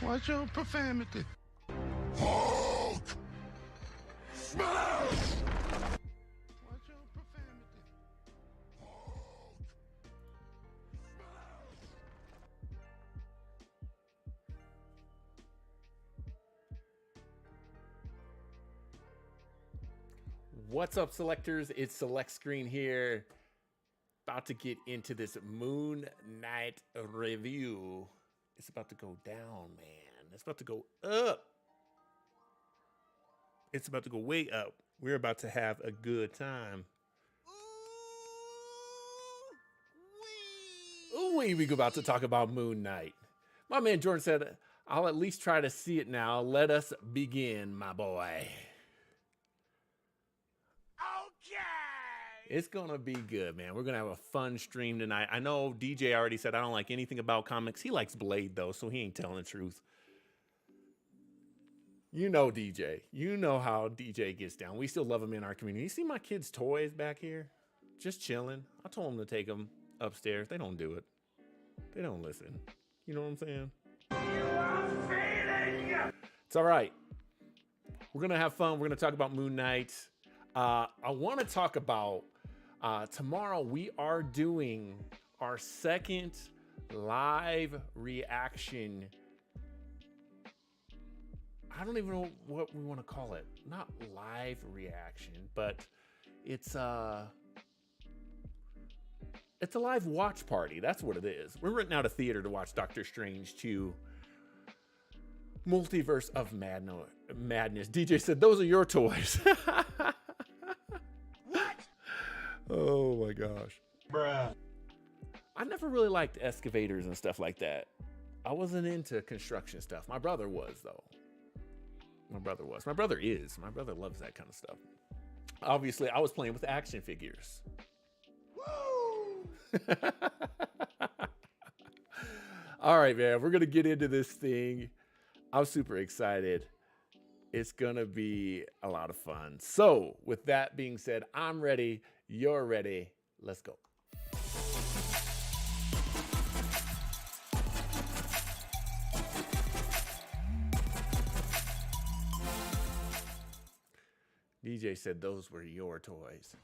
Watch your profanity. Hulk! Smash! Watch your profanity. Hulk! Smash! What's up, selectors? It's Select Screen here. About to get into this Moon Knight review. It's about to go down, man. It's about to go up. It's about to go way up. We're about to have a good time. Ooh, we about to talk about Moon Knight. My man Jordan said, I'll at least try to see it now. Let us begin, my boy. It's gonna be good, man. We're gonna have a fun stream tonight. I know DJ already said I don't like anything about comics. He likes Blade though, so he ain't telling the truth. You know DJ. You know how DJ gets down. We still love him in our community. You see my kids' toys back here? Just chilling. I told them to take them upstairs. They don't do it. They don't listen. You know what I'm saying? You are failing! It's all right. We're gonna have fun. We're gonna talk about Moon Knight. I want to talk about tomorrow. We are doing our second live reaction. I don't even know what we want to call it. Not live reaction, but it's a live watch party. That's what it is. We're renting out a theater to watch Doctor Strange 2 Multiverse of Madness. DJ said, those are your toys. Oh my gosh. Bruh. I never really liked excavators and stuff like that. I wasn't into construction stuff. My brother was, though. My brother was. My brother is. My brother loves that kind of stuff. Obviously, I was playing with action figures. Woo! All right, man. We're going to get into this thing. I'm super excited. It's going to be a lot of fun. So, with that being said, I'm ready. You're ready. Let's go. DJ said those were your toys.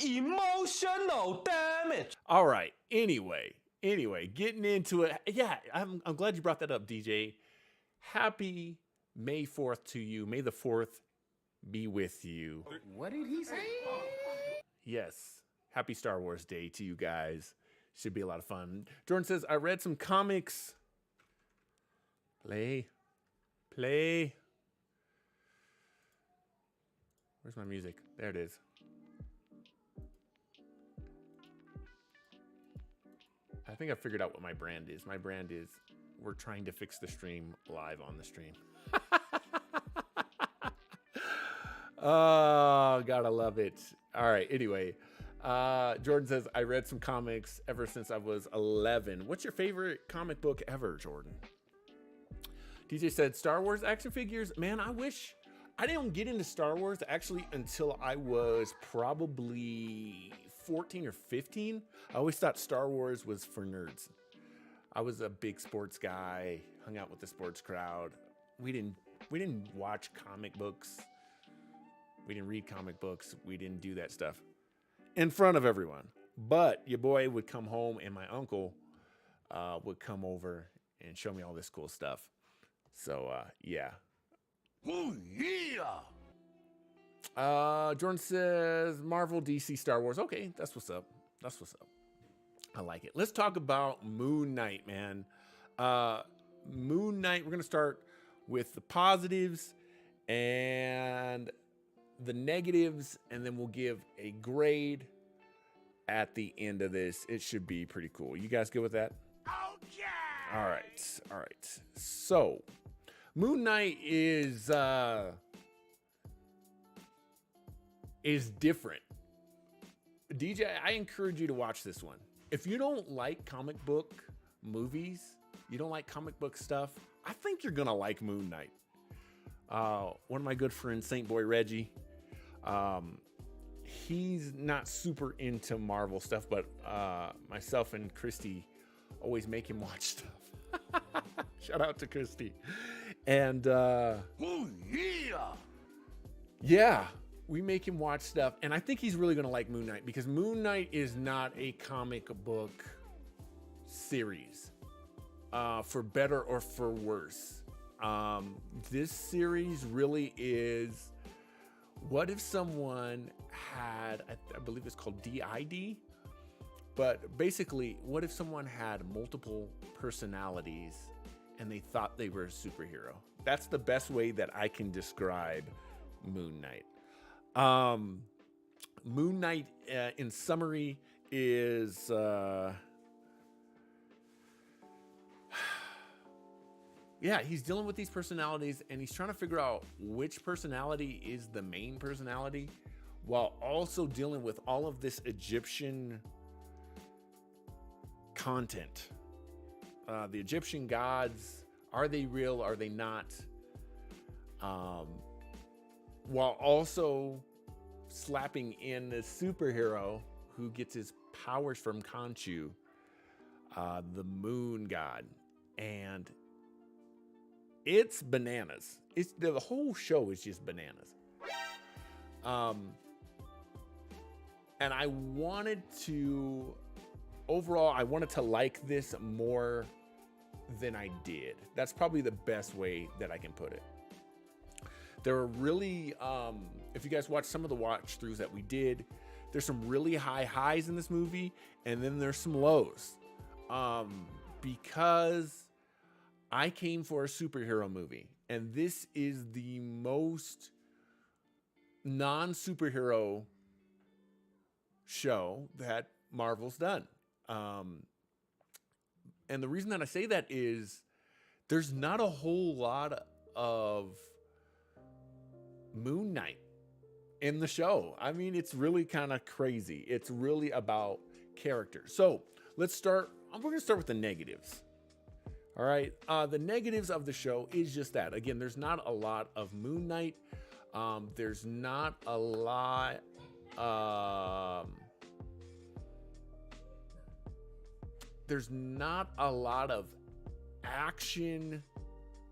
Emotional damage. All right. Anyway, getting into it. Yeah, I'm glad you brought that up, DJ. Happy May 4th to you. May the 4th be with you. What did he say? Yes. Happy Star Wars Day to you guys. Should be a lot of fun. Jordan says, I read some comics. Play. Where's my music? There it is. I think I figured out what my brand is. My brand is, we're trying to fix the stream live on the stream. Oh, gotta love it. All right, anyway. Jordan says, I read some comics ever since I was 11. What's your favorite comic book ever, Jordan? DJ said, Star Wars action figures. Man, I wish I didn't get into Star Wars actually until I was probably 14 or 15. I always thought Star Wars was for nerds. I was a big sports guy, hung out with the sports crowd. We didn't watch comic books. We didn't read comic books. We didn't do that stuff in front of everyone. But your boy would come home and my uncle would come over and show me all this cool stuff. So, yeah. Oh, yeah! Jordan says Marvel, DC, Star Wars. Okay, that's what's up. That's what's up. I like it. Let's talk about Moon Knight, man. Moon Knight, we're going to start with the positives and the negatives, and then we'll give a grade at the end of this. It should be pretty cool. You guys good with that? Okay! All right. So, Moon Knight is different. DJ, I encourage you to watch this one. If you don't like comic book movies, you don't like comic book stuff, I think you're gonna like Moon Knight. One of my good friends, Saint Boy Reggie, he's not super into Marvel stuff, but myself and Christy always make him watch stuff. Shout out to Christy. And Oh, yeah. yeah, we make him watch stuff. And I think he's really going to like Moon Knight because Moon Knight is not a comic book series, for better or for worse. This series really is, what if someone had, I believe it's called DID, but basically, what if someone had multiple personalities and they thought they were a superhero? That's the best way that I can describe Moon Knight. Moon Knight, in summary, is yeah, he's dealing with these personalities and he's trying to figure out which personality is the main personality while also dealing with all of this Egyptian content. The Egyptian gods, are they real? Are they not? While also slapping in a superhero who gets his powers from Khonshu, the moon god. And it's bananas. It's the whole show is just bananas. And I wanted to, overall, I wanted to like this more than I did. That's probably the best way that I can put it. There are really, if you guys watch some of the watch throughs that we did, there's some really high highs in this movie, and then there's some lows. Because I came for a superhero movie, and this is the most non-superhero show that Marvel's done. And the reason that I say that is there's not a whole lot of Moon Knight in the show. I mean, it's really kind of crazy. It's really about character. So let's start. We're going to start with the negatives. All right. The negatives of the show is just that. Again, there's not a lot of Moon Knight. There's not a lot. There's not a lot of action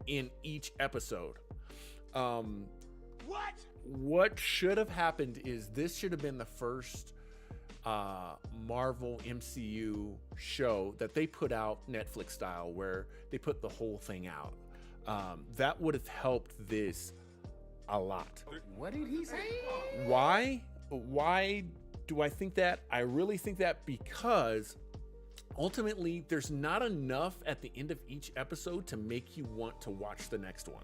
in each episode. What should have happened is this should have been the first Marvel MCU show that they put out Netflix style, where they put the whole thing out. That would have helped this a lot. What did he say? Why do I think that? I really think that because ultimately there's not enough at the end of each episode to make you want to watch the next one.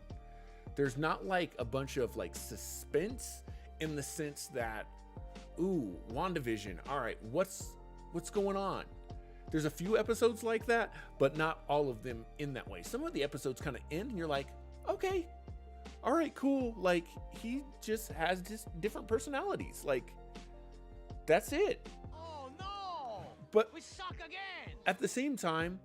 There's not like a bunch of like suspense in the sense that, ooh, WandaVision, all right, what's going on? There's a few episodes like that, but not all of them in that way. Some of the episodes kind of end and you're like, okay, all right, cool. Like, he just has just different personalities. Like, that's it. Oh no! But We suck again! at the same time,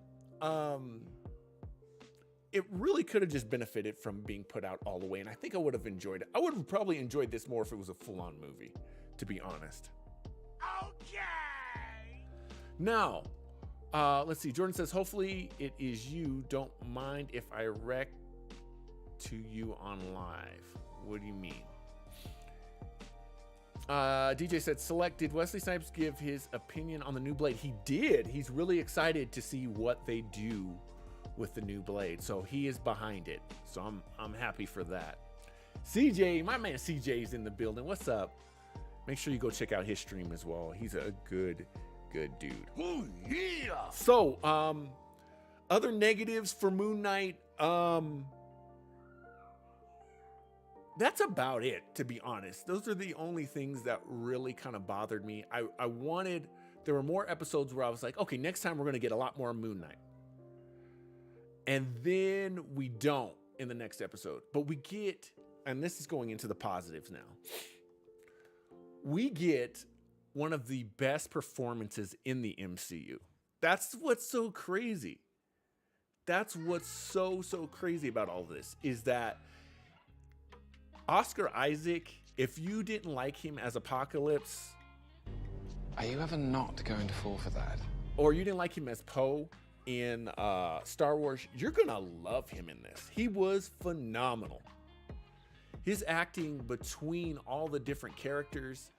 it really could have just benefited from being put out all the way. And I think I would have enjoyed it. I would have probably enjoyed this more if it was a full-on movie, to be honest. Okay! Now, let's see. Jordan says, hopefully it is you. Don't mind if I wreck to you on live. What do you mean? DJ said, select, did Wesley Snipes give his opinion on the new Blade? He did. He's really excited to see what they do with the new Blade. So he is behind it. So I'm happy for that. CJ, my man CJ's in the building. What's up? Make sure you go check out his stream as well. He's a good dude. Oh yeah! So, other negatives for Moon Knight, that's about it, to be honest. Those are the only things that really kind of bothered me. I wanted, there were more episodes where I was like, okay, next time we're going to get a lot more Moon Knight. And then we don't in the next episode. But we get, and this is going into the positives now, we get one of the best performances in the MCU. That's what's so crazy. That's what's so crazy about all this, is that Oscar Isaac, if you didn't like him as Apocalypse, Are you ever not going to fall for that? or you didn't like him as Poe in Star Wars, you're going to love him in this. He was phenomenal. His acting between all the different characters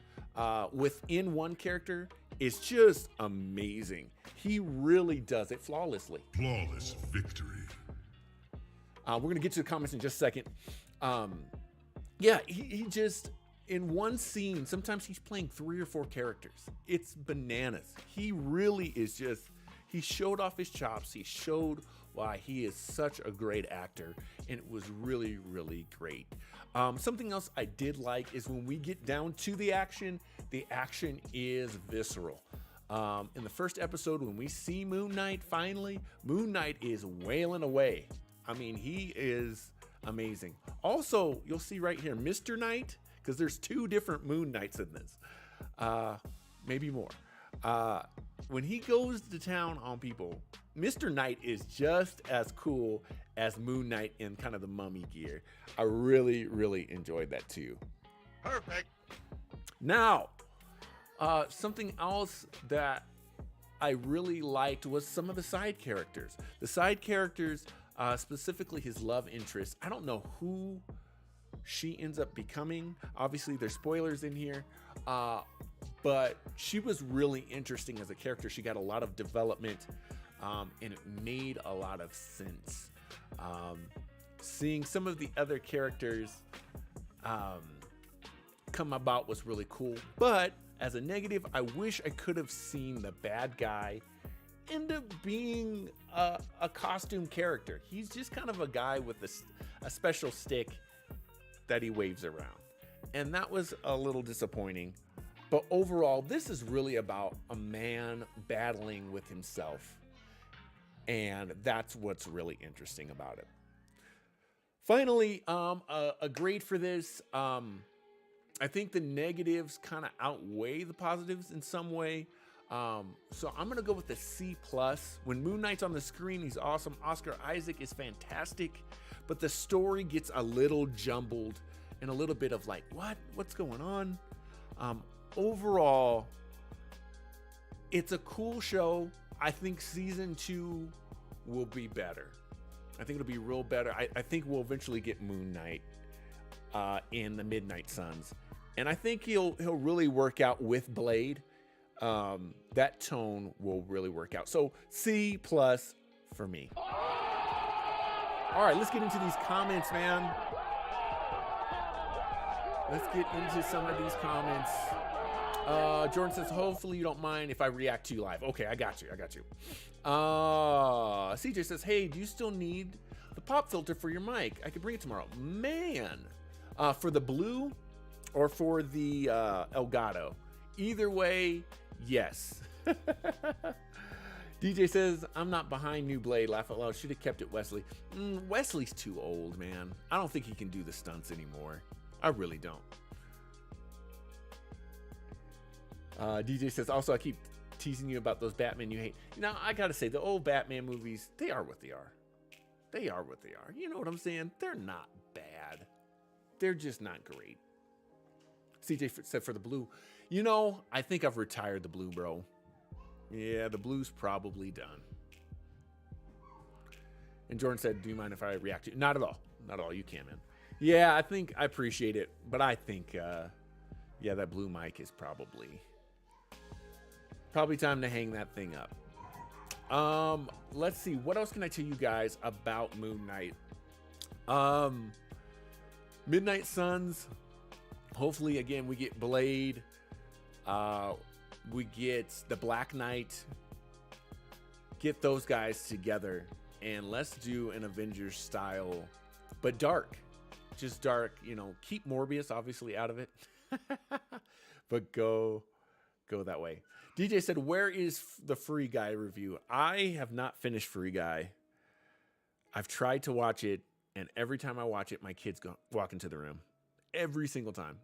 within one character is just amazing. He really does it flawlessly. Flawless victory. We're going to get to the comments in just a second. Yeah, he just, in one scene, sometimes he's playing 3 or 4 characters. It's bananas. He really is just, he showed off his chops. He showed why he is such a great actor, and it was really, really great. Something else I did like is when we get down to the action is visceral. In the first episode, when we see Moon Knight, finally, Moon Knight is wailing away. I mean, he is amazing. Also, you'll see right here, Mr. Knight, because there's 2 different Moon Knights in this. Maybe more. When he goes to town on people, Mr. Knight is just as cool as Moon Knight in kind of the mummy gear. I really, really enjoyed that too. Perfect. Now, something else that I really liked was some of the side characters. The side characters, specifically his love interest. I don't know who she ends up becoming. Obviously, there's spoilers in here. But she was really interesting as a character. She got a lot of development, and it made a lot of sense. Seeing some of the other characters come about was really cool. But as a negative, I wish I could have seen the bad guy end up being a costume character. He's just kind of a guy with a special stick that he waves around. And that was a little disappointing. But overall, this is really about a man battling with himself. And that's what's really interesting about it. Finally, a grade for this. I think the negatives kind of outweigh the positives in some way. So I'm going to go with the C+. When Moon Knight's on the screen, he's awesome. Oscar Isaac is fantastic. But the story gets a little jumbled and a little bit of like, what's going on? Overall, it's a cool show. I think season 2 will be better. I think it'll be real better. I think we'll eventually get Moon Knight in the Midnight Suns. And I think he'll really work out with Blade. That tone will really work out. So C+ for me. All right, let's get into these comments, man. Let's get into some of these comments. Jordan says, hopefully you don't mind if I react to you live. Okay, I got you. CJ says, hey, do you still need the pop filter for your mic? I could bring it tomorrow. Man, for the blue or for the Elgato? Either way, yes. DJ says, I'm not behind New Blade. Laugh out loud. Should have kept it Wesley. Wesley's too old, man. I don't think he can do the stunts anymore. I really don't. DJ says, also, I keep teasing you about those Batman you hate. Now, I gotta say, the old Batman movies, they are what they are. They are what they are. You know what I'm saying? They're not bad. They're just not great. CJ said for the blue, you know, I think I've retired the blue, bro. Yeah, the blue's probably done. And Jordan said, do you mind if I react to you? Not at all. Not at all. You can, man. Yeah, I think I appreciate it. But I think, yeah, that blue mic is probably time to hang that thing up. Let's see. What else can I tell you guys about Moon Knight? Midnight Suns. Hopefully, again, we get Blade. We get the Black Knight. Get those guys together. And let's do an Avengers style, but dark. Just dark, you know, keep Morbius obviously out of it. But go that way. DJ said, where is the Free Guy review? I have not finished Free Guy. I've tried to watch it, and every time I watch it, my kids walk into the room. Every single time.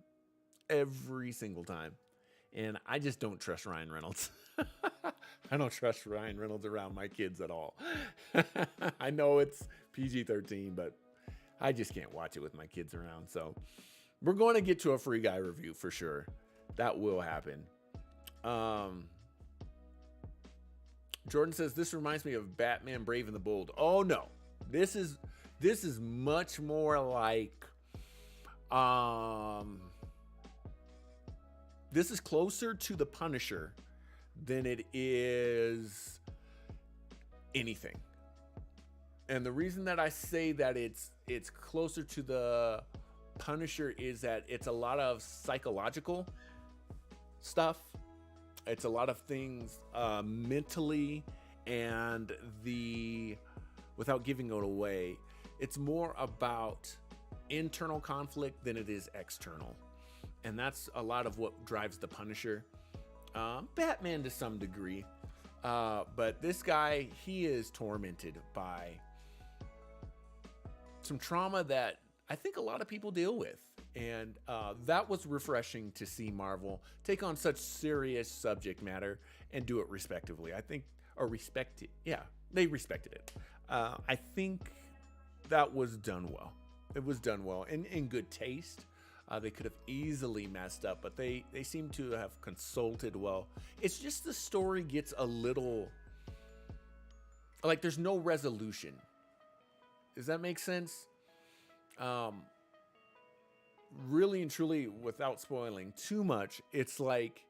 And I just don't trust Ryan Reynolds. I don't trust Ryan Reynolds around my kids at all. I know it's PG-13, but I just can't watch it with my kids around. So we're going to get to a Free Guy review for sure. That will happen. Jordan says this reminds me of Batman Brave and the Bold. Oh no. This is much more like this is closer to the Punisher than it is anything. And the reason that I say that it's closer to the Punisher is that it's a lot of psychological stuff. It's a lot of things mentally, and without giving it away, it's more about internal conflict than it is external. And that's a lot of what drives the Punisher. Batman to some degree. But this guy, he is tormented by some trauma that I think a lot of people deal with. And that was refreshing to see Marvel take on such serious subject matter and do it respectively. I think, or respect it. Yeah, they respected it. I think that was done well. It was done well and in good taste. They could have easily messed up, but they seem to have consulted well. It's just the story gets a little, like there's no resolution. Does that make sense? Really and truly, without spoiling too much, it's like,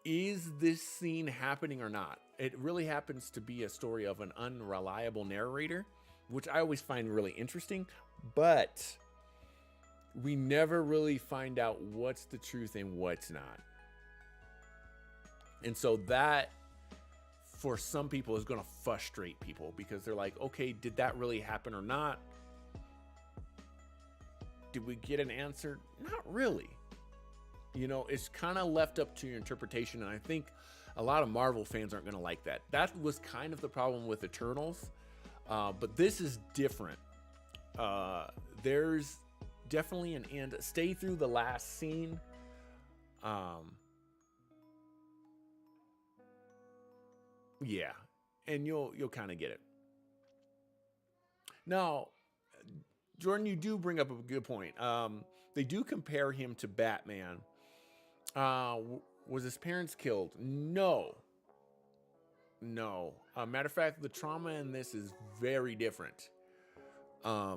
is this scene happening or not? It really happens to be a story of an unreliable narrator, which I always find really interesting, but we never really find out what's the truth and what's not. And so that, for some people, is going to frustrate people because they're like, okay, did that really happen or not? Did we get an answer? Not really. You know, it's kind of left up to your interpretation, and I think a lot of Marvel fans aren't going to like that. That was kind of the problem with Eternals, but this is different. There's definitely an end. Stay through the last scene. Yeah, and you'll kind of get it. Now, Jordan, you do bring up a good point. They do compare him to Batman. Was his parents killed? No. Matter of fact, the trauma in this is very different. I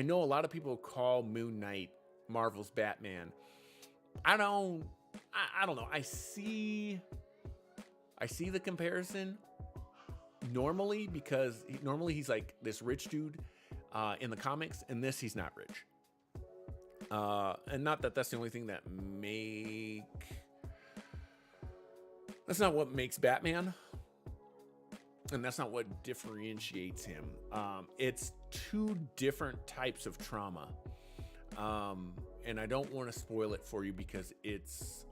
know a lot of people call MoonKnight Marvel's Batman. I don't know. I see the comparison normally because normally he's like this rich dude in the comics. In this, he's not rich. And not that that's the only thing that's not what makes Batman. And that's not what differentiates him. It's two different types of trauma. And I don't want to spoil it for you because it's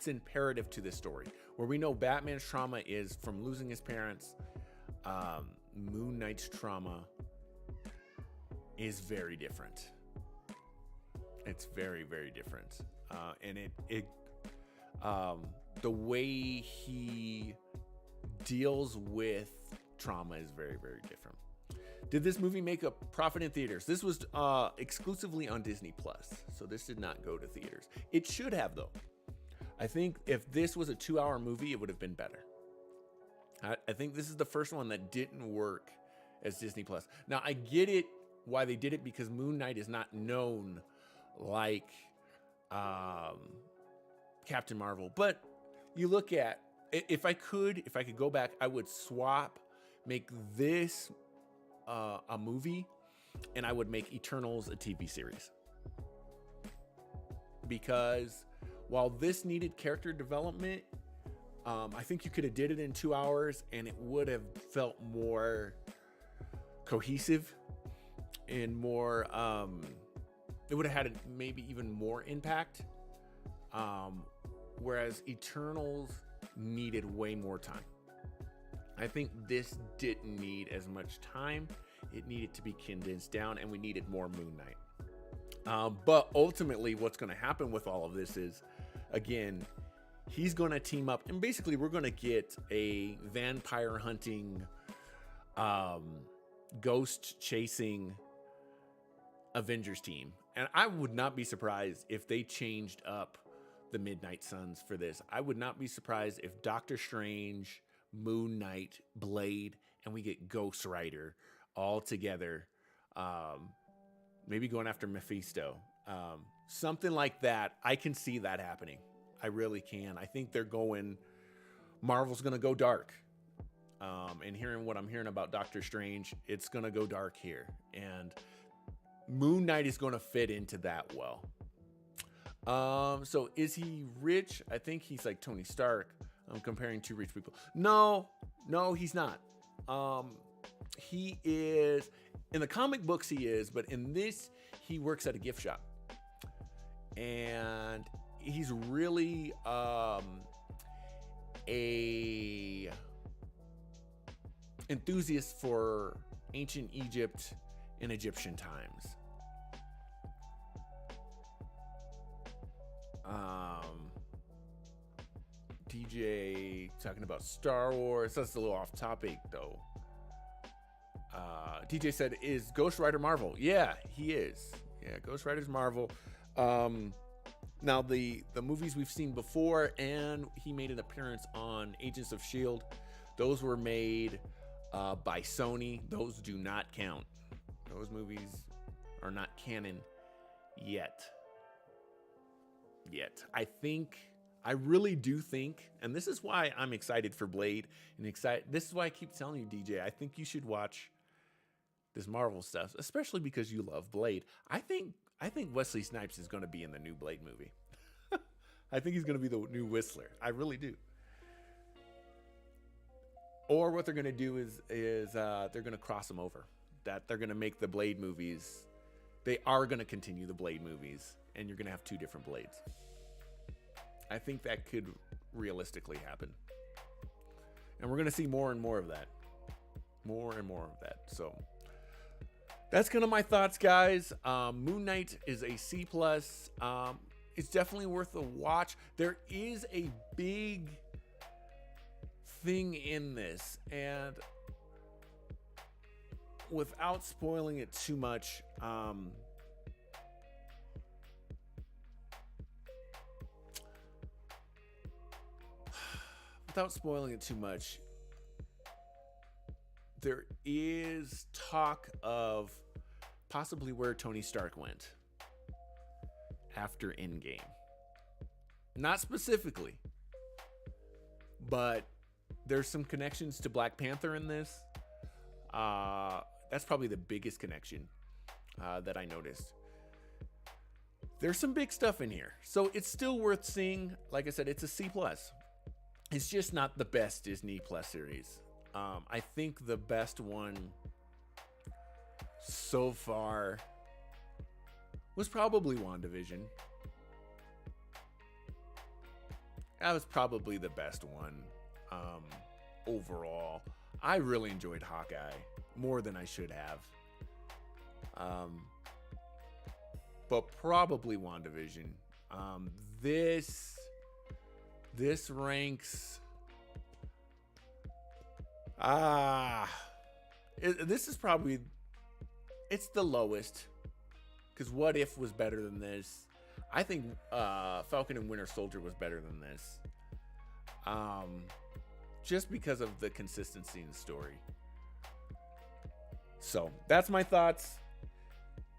imperative to this story. Where we know Batman's trauma is from losing his parents. Moon Knight's trauma is very different. It's very, very different. And the way he deals with trauma is very, very different. Did this movie make a profit in theaters? This was exclusively on Disney Plus, so this did not go to theaters. It should have, though. I think if this was a 2-hour movie, it would have been better. I think this is the first one that didn't work as Disney Plus. Now, I get it why they did it because Moon Knight is not known like Captain Marvel. But you look at, if I could go back, I would make this a movie, and I would make Eternals a TV series. Because while this needed character development, I think you could have did it in 2 hours, and it would have felt more cohesive and more. It would have had maybe even more impact. Whereas Eternals needed way more time. I think this didn't need as much time. It needed to be condensed down, and we needed more Moon Knight. But ultimately, what's going to happen with all of this is, again, he's going to team up, and basically we're going to get a vampire hunting, ghost chasing Avengers team. And I would not be surprised if they changed up the Midnight Suns for this. I would not be surprised if Doctor Strange, Moon Knight, Blade, and we get Ghost Rider all together. Maybe going after Mephisto. Something like that. I can see that happening. I really can. I think Marvel's going to go dark. And hearing what I'm hearing about Doctor Strange, it's going to go dark here. And Moon Knight is going to fit into that well. So is he rich? I think he's like Tony Stark. I'm comparing two rich people. No, he's not. He is, in the comic books he is, but in this, he works at a gift shop. And he's really a enthusiast for ancient Egypt and Egyptian times. DJ talking about Star Wars. That's a little off topic though. DJ said, is Ghost Rider Marvel? Yeah, he is. Yeah, Ghost Rider's Marvel. Now the movies we've seen before, and he made an appearance on Agents of S.H.I.E.L.D. Those were made by Sony. Those do not count. Those movies are not canon yet. I really do think, and this is why I'm excited for Blade, and this is why I keep telling you, DJ, I think you should watch this Marvel stuff, especially because you love Blade. I think Wesley Snipes is going to be in the new Blade movie. I think he's going to be the new Whistler. I really do. Or what they're going to do is they're going to cross them over. That they're going to make the Blade movies. They are going to continue the Blade movies, and you're going to have two different Blades. I think that could realistically happen. And we're going to see more and more of that. More and more of that. So that's kind of my thoughts, guys. Moon Knight is a C+. It's definitely worth a watch. There is a big thing in this, and without spoiling it too much, there is talk of possibly where Tony Stark went after Endgame. Not specifically, but there's some connections to Black Panther in this. That's probably the biggest connection that I noticed. There's some big stuff in here, so it's still worth seeing. Like I said, it's a C+. It's just not the best Disney Plus series. I think the best one so far was probably WandaVision. That was probably the best one overall. I really enjoyed Hawkeye more than I should have. But probably WandaVision. This ranks. This is probably, it's the lowest, because What If was better than this. I think Falcon and Winter Soldier was better than this. Just because of the consistency in the story. So that's my thoughts.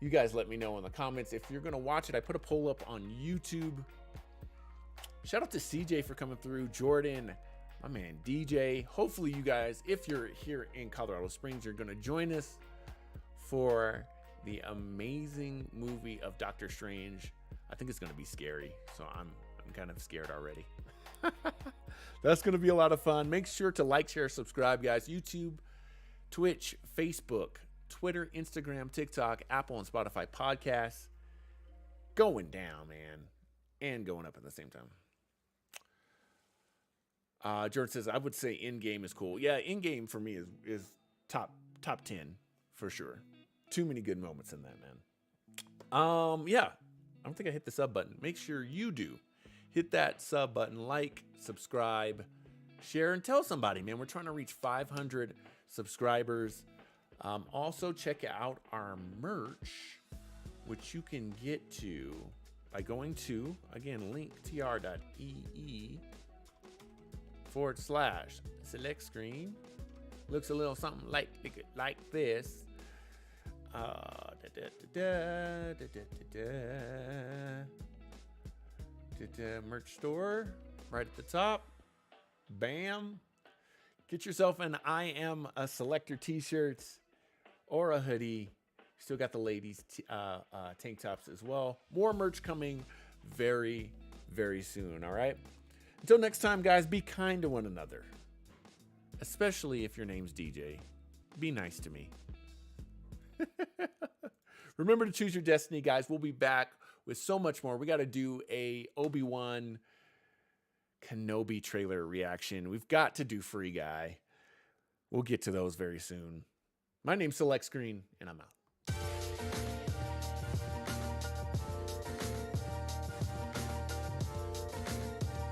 You guys let me know in the comments if you're gonna watch it. I put a poll up on YouTube. Shout out to CJ for coming through, Jordan, my man DJ. Hopefully you guys, if you're here in Colorado Springs, you're gonna join us for the amazing movie of Doctor Strange. I think it's gonna be scary, so I'm kind of scared already. That's gonna be a lot of fun. Make sure to like, share, subscribe, guys. YouTube, Twitch, Facebook, Twitter, Instagram, TikTok, Apple, and Spotify podcasts. Going down, man, and going up at the same time. Jordan says, I would say Endgame is cool. Yeah, Endgame for me is top 10 for sure. Too many good moments in that, man. Yeah, I don't think I hit the sub button. Make sure you do. Hit that sub button, like, subscribe, share, and tell somebody, man. We're trying to reach 500 subscribers. Also, check out our merch, which you can get to by going to, again, linktr.ee/select screen. Looks a little something like this. Merch store right at the top. Bam. Get yourself an I Am a Selector t-shirt or a hoodie. Still got the ladies tank tops as well. More merch coming very, very soon, all right? Until next time, guys, be kind to one another. Especially if your name's DJ. Be nice to me. Remember to choose your destiny, guys. We'll be back with so much more. We got to do a Obi-Wan Kenobi trailer reaction. We've got to do Free Guy. We'll get to those very soon. My name's Select Screen, and I'm out.